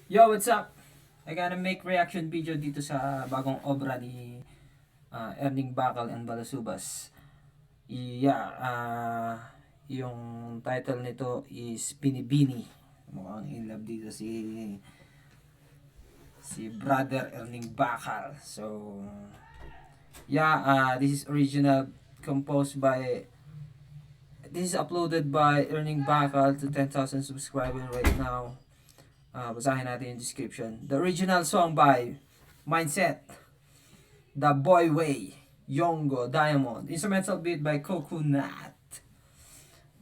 Yo, what's up? I gonna make reaction video dito sa bagong obra ni Erning Bakal and Balasubas. Yung title nito is Binibini. Mukhang in love dito si brother Erning Bakal. So, this is original composed by this is uploaded by Erning Bakal to 10,000 subscribers right now. Basahin natin yung description. The original song by Mindset, The Boy Way, Yongo, Diamond. Instrumental beat by Coconut.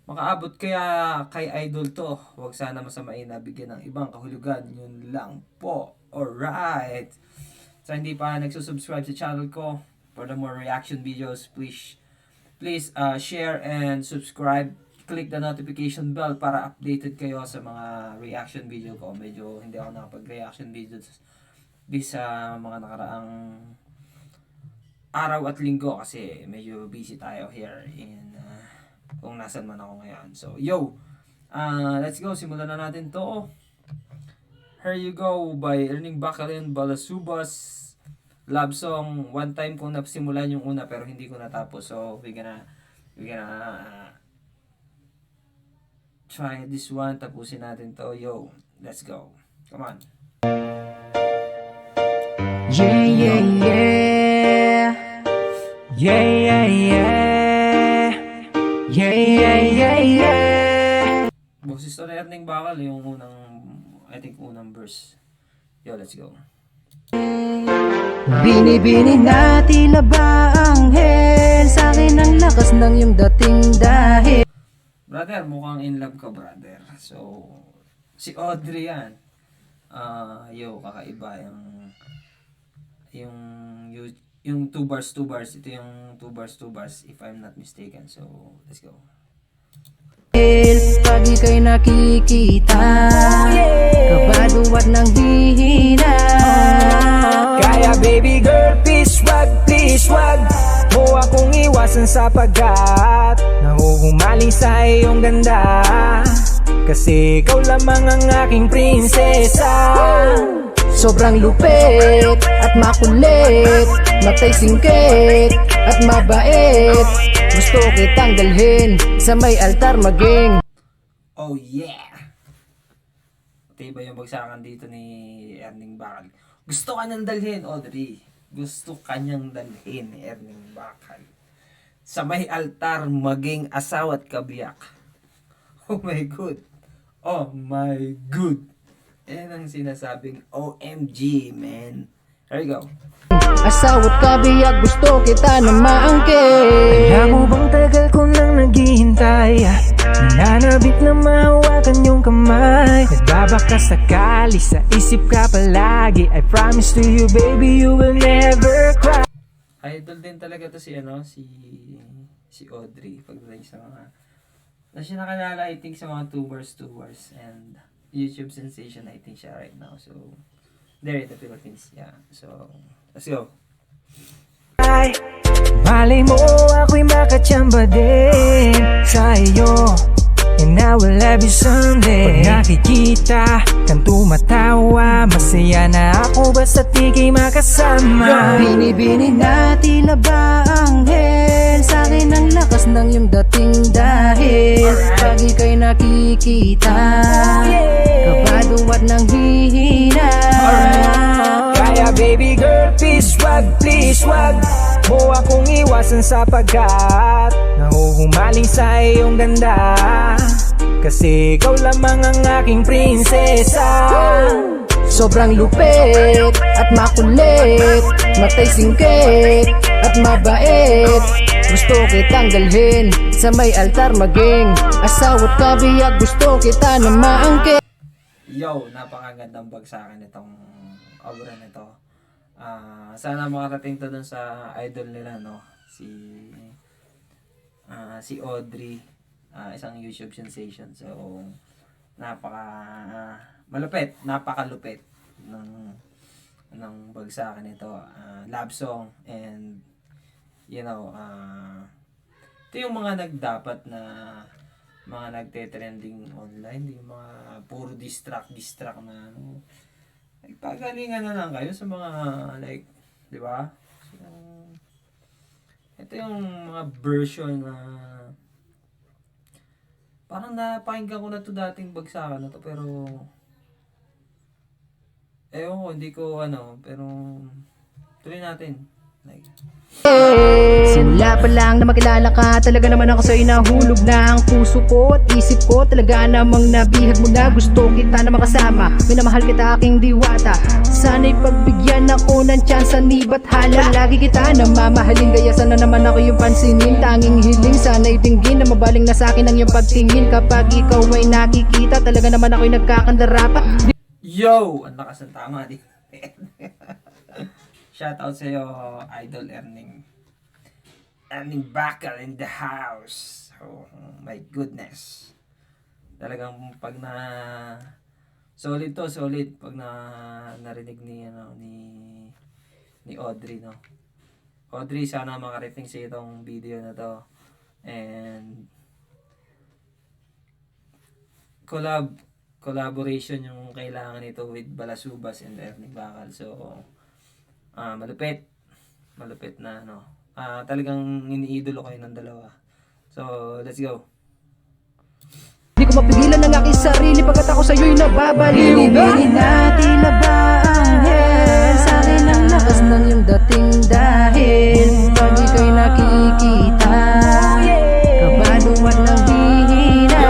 Makaabot kaya kay idol to. Huwag sana masamain na bigyan ng ibang kahulugan. Yun lang po. Alright. Sa hindi pa nagsusubscribe sa channel ko, for the more reaction videos, please share and subscribe. Click the notification bell para updated kayo sa mga reaction video ko. Medyo hindi ako nakapag-reaction videos sa mga nakaraang araw at linggo kasi medyo busy tayo here in kung nasan man ako ngayon. So, let's go. Simulan na natin to. Here You Go by Erning Bakarin Balasubas. Love song. One time ko napasimulan yung una pero hindi ko natapos. So, we gonna try this one. Tapusin natin to. Yo, let's go. Come on. Yeah, yeah, yeah. Yeah, yeah, yeah. Yeah, yeah, yeah, yeah. Boses to na Erning Bakal yung unang verse. Yo, let's go. Binibini na tila ba anghel, sa'kin ang lakas ng iyong dating dahil. Brother, mukhang in love ka, brother. So, si Audrey yan. Kakaiba yung 2 bars. Ito yung 2 bars if I'm not mistaken. So, let's go. Pag ika'y nakikita, kabado at nang hihina. Kaya baby girl, please wag mo akong iwasan sa pagkat nahuhumaling sa iyong ganda. Kasi ikaw lamang ang aking prinsesa. Sobrang lupit at makulit, matay singkit at mabait. Gusto kitang dalhin sa may altar maging. Oh yeah! Diba yung bagsakan dito ni Erning Bakal? Gusto ka niyang dalhin, Audrey. Gusto ka niyang dalhin ni Erning Bakal sa may altar maging asawa at kabiyak. Oh my God. Oh my God. Yan ang sinasabing OMG, man. There you go. Asawat kabiyak, gusto kita na maangkin. Alam mo bang tagal ko nang naghihintay, nananabik na mahawakan yung kamay. Nagbabaka sakali, sa isip ka palagi. I promise to you baby, you will never cry. Idol din talaga to si Audrey pagdating sa mga na siya nakalala I think sa mga 2 bars and YouTube sensation I think siya right now. So there in the Philippines. Yeah. So let's go. Ay, malay mo ako'y makatsamba din sa iyo, and I will love you someday. Pag nakikita kang tumatawa, masaya na ako basta't ika'y makasama. Binibini na tila ba anghel, sa'kin ang lakas ng iyong dating dahil. Pag ika'y nakikita, kabado at nang hihina. Kaya baby girl, please wag mo akong iwasan sa pagkat nahuhumaling sa iyong ganda. Kasi ikaw lamang ang aking prinsesa. Sobrang lupit at makulit, matay singkit at mabait. Gusto kitang dalhin sa may altar maging asawa't kabiyak. Gusto kita na maangkin. Yo, napakagandang bagsakan itong obra nito. Sana makarating to dun sa idol nila, no? Si Audrey, isang YouTube sensation. So, napakalupit ng bagsakan nito. Love song and ito yung mga nagdapat na mga nagte-trending online, yung mga puro distract na Pagalingan na lang kayo sa mga like, di ba? So, ito yung mga version na parang napakinggan ko na to dating bagsakan na to, pero ewan ko, hindi ko pero tuloy natin. Like, Simula pa lang na makilala ka, talaga naman ako sa'yo nahulog na ang puso ko at isip ko. Talaga namang nabihag mo na, gusto kita na makasama. Minamahal kita aking diwata, sana'y pagbigyan ako ng tsansa ni Bathala. Lagi kita na mamahalin, kaya sana naman ako yung pansinin. Tanging hiling, sana'y dinggin na mabaling na sa'kin ang iyong pagtingin. Kapag ikaw ay nakikita, talaga naman ako'y nagkakandarapat. yo! Ang lakas ng tama din. Shoutout sa'yo, Idol Erning. Erning Bakal in the house. Oh my goodness. Talagang pag na solid to, solid pag na narinig ni Audrey, no. Audrey, sana makarating sa itong video na to. And collaboration yung kailangan nito with Balasubas and Erning Bakal. So malupit na talagang iniidolo kayo ng dalawa. So let's go. Di ko mapigilan ang aking sarili pagkat ako sa'yo'y nababaliw. Binibini natin na ba ang hell? Sa'kin ang lakas ng iyong dating dahil pag ikaw'y nakikita, kabado at ng hihina.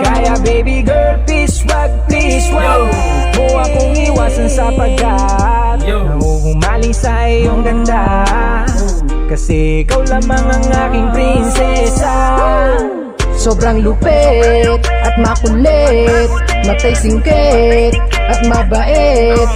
Kaya baby girl, please wag mo akong iwasan sapagkat nahuhumaling sa iyong ganda. Kasi ikaw lamang ang aking prinsesa. Sobrang lupit at makulit, matay singkit at mabait.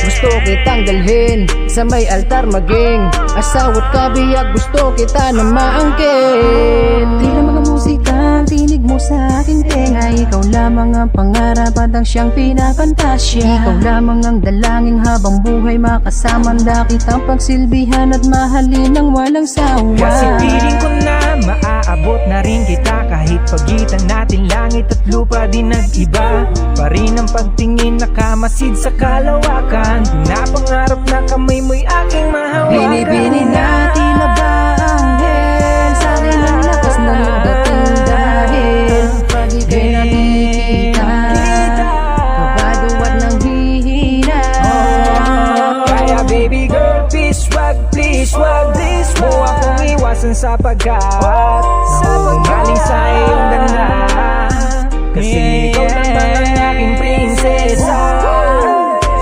Gusto kitang dalhin sa may altar maging asawa't kabiyag. Gusto kita na maangkin. Tila mga musika, tinig mo sa aking tenga. Ikaw lamang ang pangarap at ang siyang pinapantasya. Ikaw lamang ang dalangin habang buhay makasama. Kitang pagsilbihan at mahalin ng walang sawa. Kasi piling ko na maaabot na rin kita. Kahit pagitan natin langit at lupa di nag-iba pa rin ang pagtingin, nakamasid sa kalawakan. Pinapangarap na kamay mo'y aking mahawakan. Binibini natin na ba ang hell? Sa'kin ang lakas ng iyong dating dahil pag ikaw'y nakikita, kabado at nang hihina. Kaya baby girl, please wag mo akong iwasan sapagkat galing sa iyong ganda. Kasi ikaw naman ang aking prinsesa.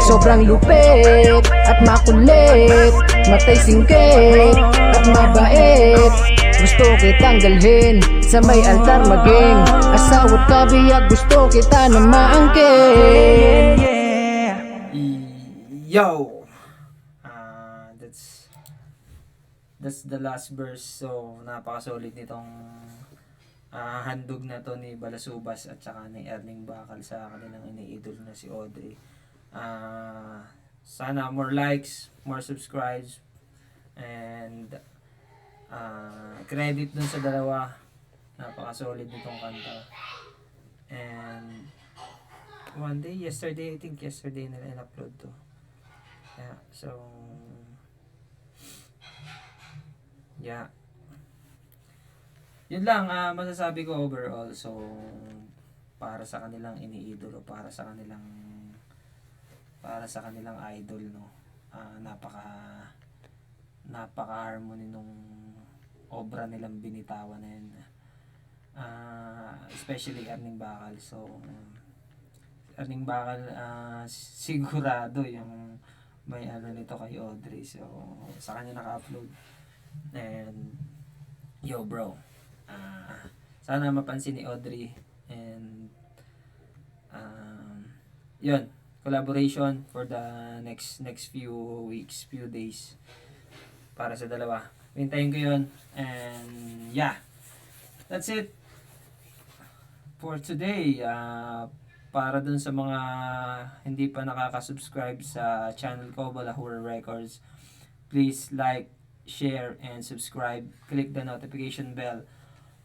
Sobrang lupit at makulit, matay singkit at mabait. Gusto kitang dalhin sa may altar maging asawa't kabiyag. Gusto kita na maangkin. Yo! That's the last verse. So napaka-solid nitong handog na to ni Balasubas at saka ni Erning Bakal sa kanilang iniidol na si Audrey. Sana more likes, more subscribes, and credit dun sa dalawa. Napaka-solid nitong kanta. And one day, yesterday nila in-upload to. Yeah, so yeah. Yun lang masasabi ko overall. So para sa kanilang iniidolo, para sa kanilang idol, no. Napaka-harmony nung obra nilang binitawan na yun. Especially Erning Bakal. So Erning Bakal sigurado yung may nito kay Audrey. So sa kanya naka-upload. And yo bro, sana mapansin ni Audrey. And yun, collaboration for the next few weeks, few days para sa dalawa. Hintayin ko yun. And yeah, that's it for today. Para dun sa mga hindi pa nakaka-subscribe sa channel ko, Balahura Records, please like, share, and subscribe. Click the notification bell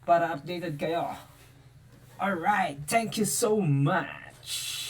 para updated kayo. Alright, thank you so much.